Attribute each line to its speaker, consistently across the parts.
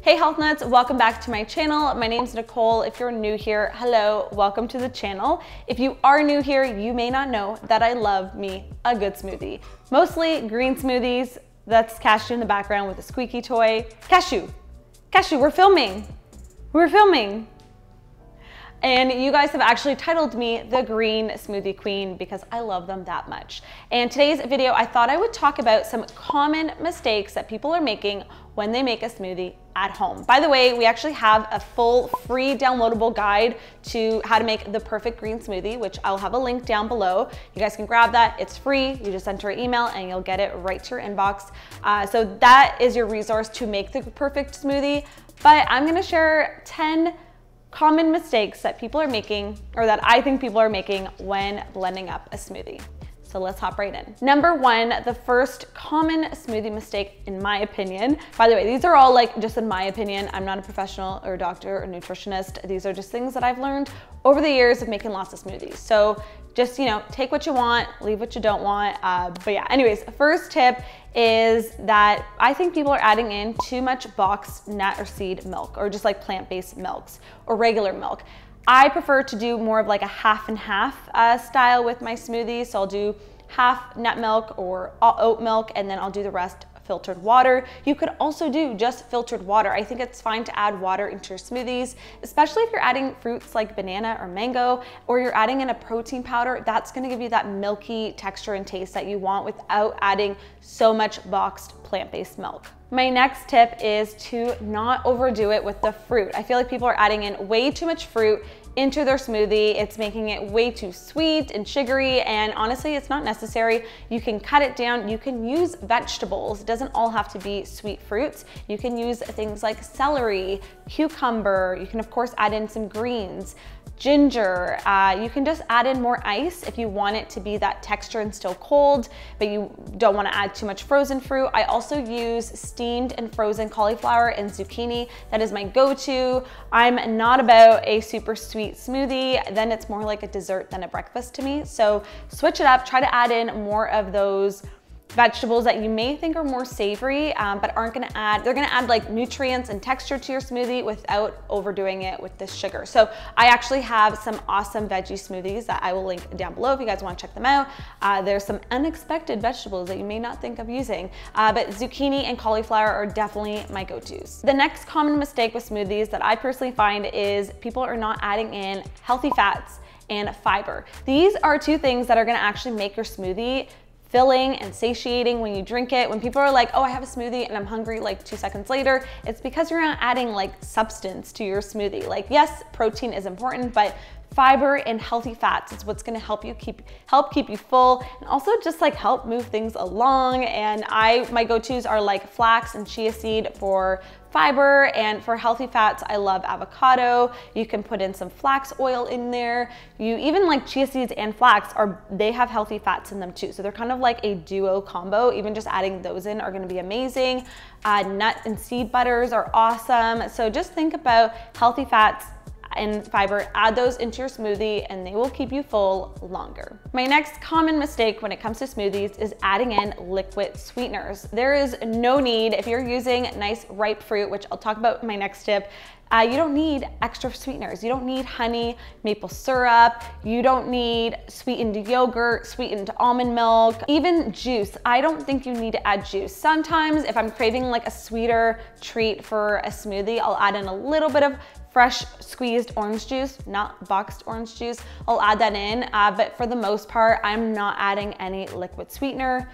Speaker 1: Hey health nuts, welcome back to my channel. My name's Nicole. If you're new here, hello, welcome to the channel. If you are new here, you may not know that I love me a good smoothie. Mostly green smoothies. That's Cashew in the background with a squeaky toy. Cashew, we're filming. And you guys have actually titled me the Green Smoothie Queen because I love them that much. And today's video, I thought I would talk about some common mistakes that people are making when they make a smoothie at home. By the way, we actually have a full free downloadable guide to how to make the perfect green smoothie, which I'll have a link down below. You guys can grab that, it's free. You just enter an email and you'll get it right to your inbox. So that is your resource to make the perfect smoothie. But I'm gonna share 10 common mistakes that people are making, or that I think people are making when blending up a smoothie. So let's hop right in. Number one, the first common smoothie mistake in my opinion, by the way, these are all like just in my opinion, I'm not a professional or a doctor or nutritionist. These are just things that I've learned over the years of making lots of smoothies. So just, take what you want, leave what you don't want. But yeah, anyways, first tip is that I think people are adding in too much boxed nut or seed milk, or just like plant-based milks or regular milk. I prefer to do more of like a half and half style with my smoothies. So I'll do half nut milk or oat milk, and then I'll do the rest filtered water. You could also do just filtered water. I think it's fine to add water into your smoothies, especially if you're adding fruits like banana or mango, or you're adding in a protein powder. That's gonna give you that milky texture and taste that you want without adding so much boxed plant-based milk. My next tip is to not overdo it with the fruit. I feel like people are adding in way too much fruit into their smoothie. It's making it way too sweet and sugary, and honestly, it's not necessary. You can cut it down. You can use vegetables. It doesn't all have to be sweet fruits. You can use things like celery, cucumber. You can of course add in some greens, ginger. You can just add in more ice if you want it to be that texture and still cold, but you don't want to add too much frozen fruit. I also use steamed and frozen cauliflower and zucchini. That is my go-to. I'm not about a super sweet smoothie. Then it's more like a dessert than a breakfast to me. So switch it up, try to add in more of those vegetables that you may think are more savory, but aren't gonna add, they're gonna add like nutrients and texture to your smoothie without overdoing it with this sugar. So I actually have some awesome veggie smoothies that I will link down below if you guys wanna check them out. There's some unexpected vegetables that you may not think of using, but zucchini and cauliflower are definitely my go-tos. The next common mistake with smoothies that I personally find is people are not adding in healthy fats and fiber. These are two things that are gonna actually make your smoothie filling and satiating when you drink it. When people are like, oh, I have a smoothie and I'm hungry like 2 seconds later, it's because you're not adding like substance to your smoothie. Like, yes, protein is important, but fiber and healthy fats is what's gonna help keep you full, and also just like help move things along. And my go-tos are like flax and chia seed for fiber, and for healthy fats, I love avocado. You can put in some flax oil in there. You even like chia seeds and flax they have healthy fats in them too. So they're kind of like a duo combo. Even just adding those in are gonna be amazing. Nut and seed butters are awesome. So just think about healthy fats and fiber, add those into your smoothie and they will keep you full longer. My next common mistake when it comes to smoothies is adding in liquid sweeteners. There is no need, if you're using nice ripe fruit, which I'll talk about in my next tip, you don't need extra sweeteners. You don't need honey, maple syrup. You don't need sweetened yogurt, sweetened almond milk, even juice. I don't think you need to add juice. Sometimes if I'm craving like a sweeter treat for a smoothie, I'll add in a little bit of fresh squeezed orange juice, not boxed orange juice. I'll add that in, but for the most part, I'm not adding any liquid sweetener.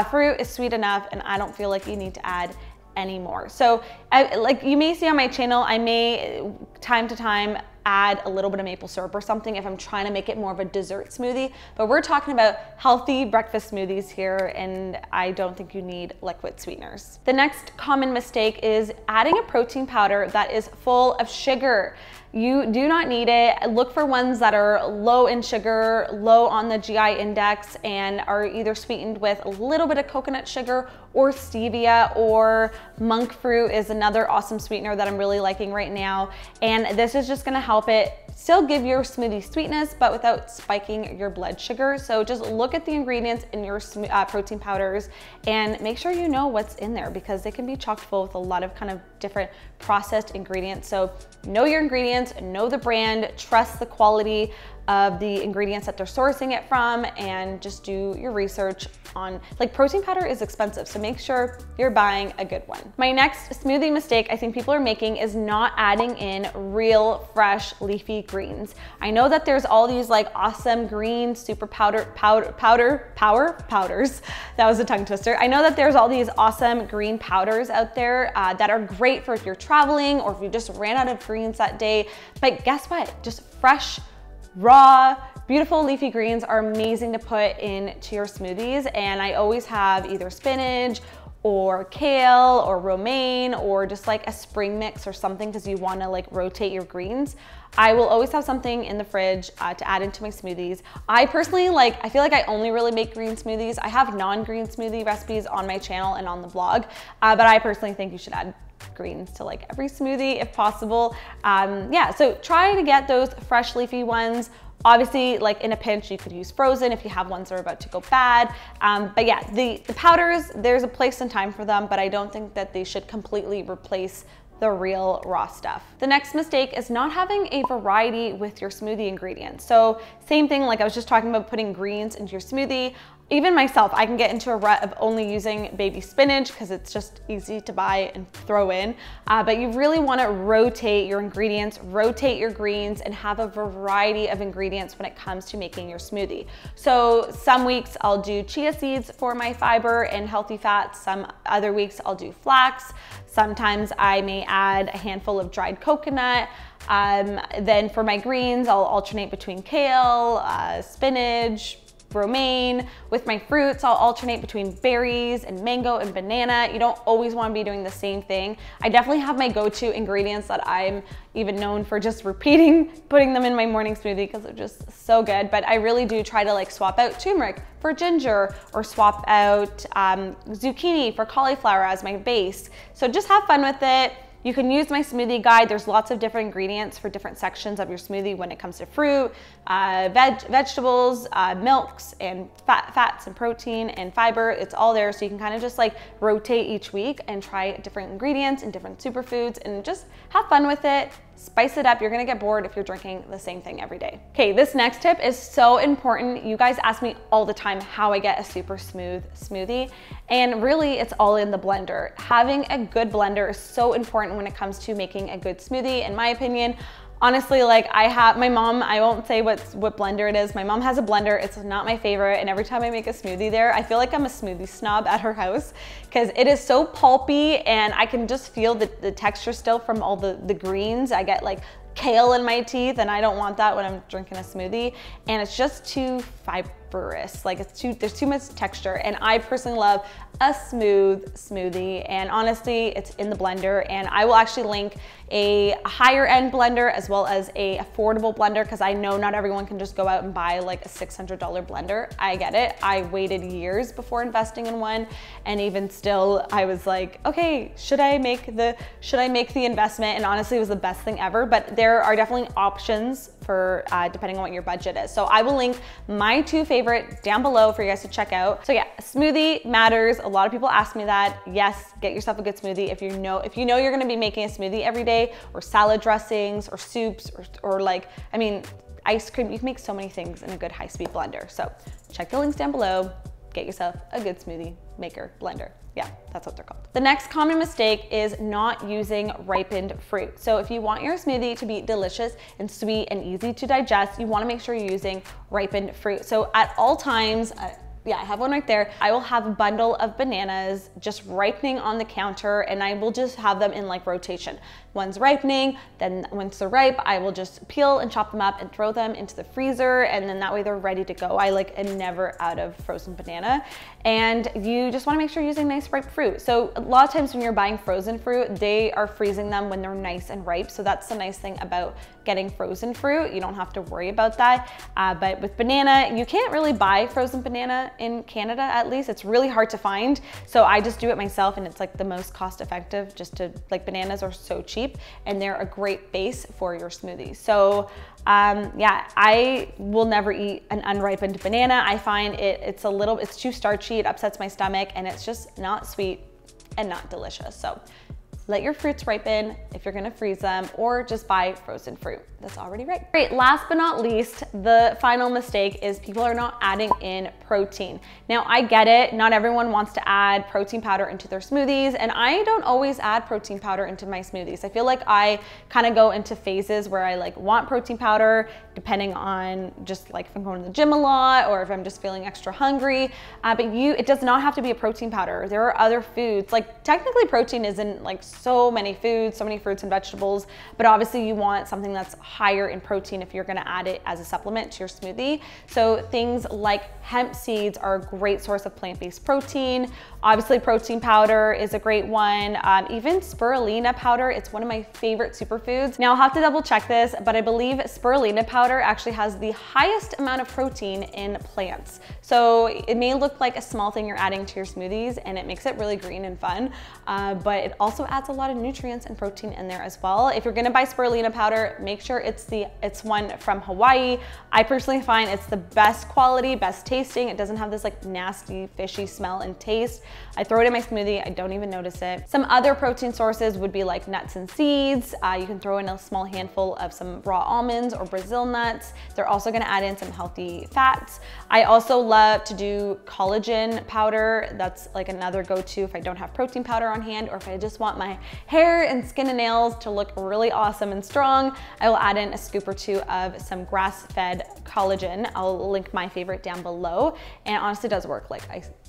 Speaker 1: Fruit is sweet enough, and I don't feel like you need to add anymore. So like you may see on my channel, I may time to time add a little bit of maple syrup or something if I'm trying to make it more of a dessert smoothie, but we're talking about healthy breakfast smoothies here, and I don't think you need liquid sweeteners. The next common mistake is adding a protein powder that is full of sugar. You do not need it. Look for ones that are low in sugar, low on the GI index, and are either sweetened with a little bit of coconut sugar or stevia, or monk fruit is another awesome sweetener that I'm really liking right now. And this is just gonna help it still give your smoothie sweetness, but without spiking your blood sugar. So just look at the ingredients in your protein powders and make sure you know what's in there, because they can be chock full with a lot of kind of different processed ingredients. So know your ingredients, know the brand, trust the quality of the ingredients that they're sourcing it from, and just do your research on, like, protein powder is expensive, so make sure you're buying a good one. My next smoothie mistake I think people are making is not adding in real fresh leafy greens. I know that there's all these like awesome green super power powders. That was a tongue twister. I know that there's all these awesome green powders out there that are great for if you're traveling or if you just ran out of greens that day, but guess what? Just fresh, raw, beautiful leafy greens are amazing to put into your smoothies. And I always have either spinach or kale or romaine or just like a spring mix or something, because you want to like rotate your greens. I will always have something in the fridge to add into my smoothies. I personally I feel like I only really make green smoothies. I have non-green smoothie recipes on my channel and on the blog, but I personally think you should add greens to like every smoothie if possible. Yeah, so try to get those fresh leafy ones. Obviously, like in a pinch, you could use frozen if you have ones that are about to go bad. But yeah, the powders, there's a place and time for them, but I don't think that they should completely replace the real raw stuff. The next mistake is not having a variety with your smoothie ingredients. So same thing, like I was just talking about putting greens into your smoothie. Even myself, I can get into a rut of only using baby spinach because it's just easy to buy and throw in. But you really want to rotate your ingredients, rotate your greens, and have a variety of ingredients when it comes to making your smoothie. So some weeks I'll do chia seeds for my fiber and healthy fats. Some other weeks I'll do flax. Sometimes I may add a handful of dried coconut. Then for my greens, I'll alternate between kale, spinach, romaine. With my fruits, I'll alternate between berries and mango and banana. You don't always want to be doing the same thing. I definitely have my go-to ingredients that I'm even known for just repeating, putting them in my morning smoothie because they're just so good. But I really do try to like swap out turmeric for ginger, or swap out zucchini for cauliflower as my base. So just have fun with it. You can use my smoothie guide. There's lots of different ingredients for different sections of your smoothie when it comes to fruit, vegetables, milks, and fats and protein and fiber. It's all there, so you can kind of just like rotate each week and try different ingredients and different superfoods and just have fun with it. Spice it up. You're gonna get bored if you're drinking the same thing every day. Okay, this next tip is so important. You guys ask me all the time how I get a super smooth smoothie, and really it's all in the blender. Having a good blender is so important when it comes to making a good smoothie, in my opinion. Honestly, like I have my mom, I won't say what blender it is. My mom has a blender. It's not my favorite. And every time I make a smoothie there, I feel like I'm a smoothie snob at her house because it is so pulpy and I can just feel the texture still from all the greens. I get like kale in my teeth and I don't want that when I'm drinking a smoothie. And it's just too fibrous. Like there's too much texture. And I personally love a smooth smoothie. And honestly, it's in the blender. And I will actually link a higher end blender as well as a affordable blender, because I know not everyone can just go out and buy like a $600 blender. I get it. I waited years before investing in one, and even still I was like, okay, should I make the investment? And honestly, it was the best thing ever. But there are definitely options for depending on what your budget is. So I will link my two favorite down below for you guys to check out. So yeah, a smoothie matters. A lot of people ask me that. Yes, get yourself a good smoothie. If you know you're gonna be making a smoothie every day, or salad dressings, or soups, or like, I mean, ice cream. You can make so many things in a good high-speed blender. So check the links down below. Get yourself a good smoothie maker blender. Yeah, that's what they're called. The next common mistake is not using ripened fruit. So if you want your smoothie to be delicious and sweet and easy to digest, you wanna make sure you're using ripened fruit. So at all times, Yeah, I have one right there. I will have a bundle of bananas just ripening on the counter, and I will just have them in like rotation. One's ripening, then once they're ripe, I will just peel and chop them up and throw them into the freezer, and then that way they're ready to go. I like am never out of frozen banana. And you just wanna make sure you're using nice ripe fruit. So a lot of times when you're buying frozen fruit, they are freezing them when they're nice and ripe. So that's the nice thing about getting frozen fruit. You don't have to worry about that. But with banana, you can't really buy frozen banana in Canada, at least. It's really hard to find. So I just do it myself, and it's like the most cost effective, just to, like, bananas are so cheap and they're a great base for your smoothies. So yeah, I will never eat an unripened banana. I find it's too starchy, it upsets my stomach, and it's just not sweet and not delicious. So let your fruits ripen if you're gonna freeze them, or just buy frozen fruit that's already ripe. Great, last but not least, the final mistake is people are not adding in protein. Now I get it, not everyone wants to add protein powder into their smoothies, and I don't always add protein powder into my smoothies. I feel like I kind of go into phases where I like want protein powder, depending on just like if I'm going to the gym a lot or if I'm just feeling extra hungry. But it does not have to be a protein powder. There are other foods, like technically protein is in like so many foods, so many fruits and vegetables, but obviously you want something that's higher in protein if you're gonna add it as a supplement to your smoothie. So things like hemp seeds are a great source of plant-based protein. Obviously protein powder is a great one. Even spirulina powder, it's one of my favorite superfoods. Now I'll have to double check this, but I believe spirulina powder actually has the highest amount of protein in plants. So it may look like a small thing you're adding to your smoothies, and it makes it really green and fun, but it also adds a lot of nutrients and protein in there as well. If you're gonna buy spirulina powder, make sure it's one from Hawaii. I personally find it's the best quality, best tasting. It doesn't have this like nasty, fishy smell and taste. I throw it in my smoothie, I don't even notice it. Some other protein sources would be like nuts and seeds. You can throw in a small handful of some raw almonds or Brazil nuts. They're also gonna add in some healthy fats. I also love to do collagen powder. That's like another go-to if I don't have protein powder on hand, or if I just want my hair and skin and nails to look really awesome and strong. I will add in a scoop or two of some grass-fed collagen. I'll link my favorite down below, and it honestly does work. Like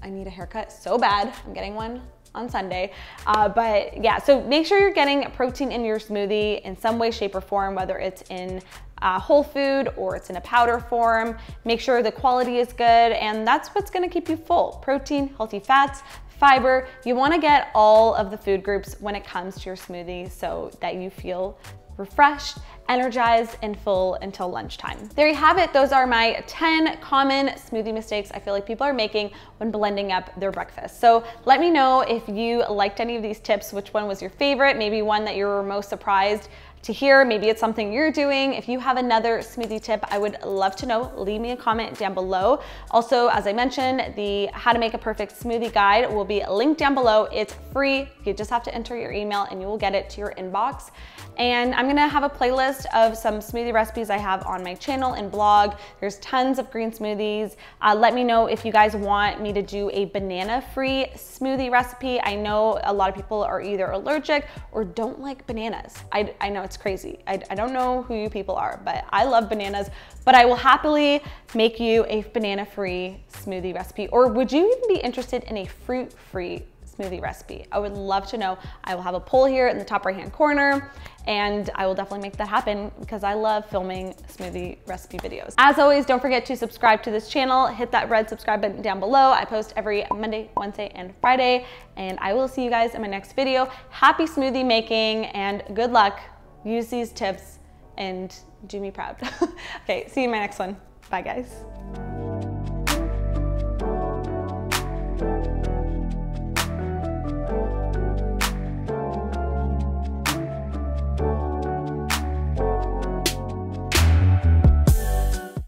Speaker 1: I need a haircut so bad. I'm getting one on Sunday. But yeah, so make sure you're getting protein in your smoothie in some way, shape, or form, whether it's in whole food or it's in a powder form. Make sure the quality is good, and that's what's gonna keep you full. Protein, healthy fats, fiber. You wanna get all of the food groups when it comes to your smoothie so that you feel refreshed, energized, and full until lunchtime. There you have it. Those are my 10 common smoothie mistakes I feel like people are making when blending up their breakfast. So let me know if you liked any of these tips, which one was your favorite, maybe one that you were most surprised to hear. Maybe it's something you're doing. If you have another smoothie tip, I would love to know. Leave me a comment down below. Also, as I mentioned, the How to Make a Perfect Smoothie Guide will be linked down below. It's free. You just have to enter your email and you will get it to your inbox. And I'm gonna have a playlist of some smoothie recipes I have on my channel and blog. There's tons of green smoothies. Let me know if you guys want me to do a banana-free smoothie recipe. I know a lot of people are either allergic or don't like bananas. I know it's crazy. I don't know who you people are, but I love bananas, but I will happily make you a banana-free smoothie recipe. Or would you even be interested in a fruit-free smoothie recipe? I would love to know. I will have a poll here in the top right-hand corner, and I will definitely make that happen because I love filming smoothie recipe videos. As always, don't forget to subscribe to this channel. Hit that red subscribe button down below. I post every Monday, Wednesday, and Friday, and I will see you guys in my next video. Happy smoothie making and good luck. Use these tips and do me proud. Okay, see you in my next one. Bye, guys.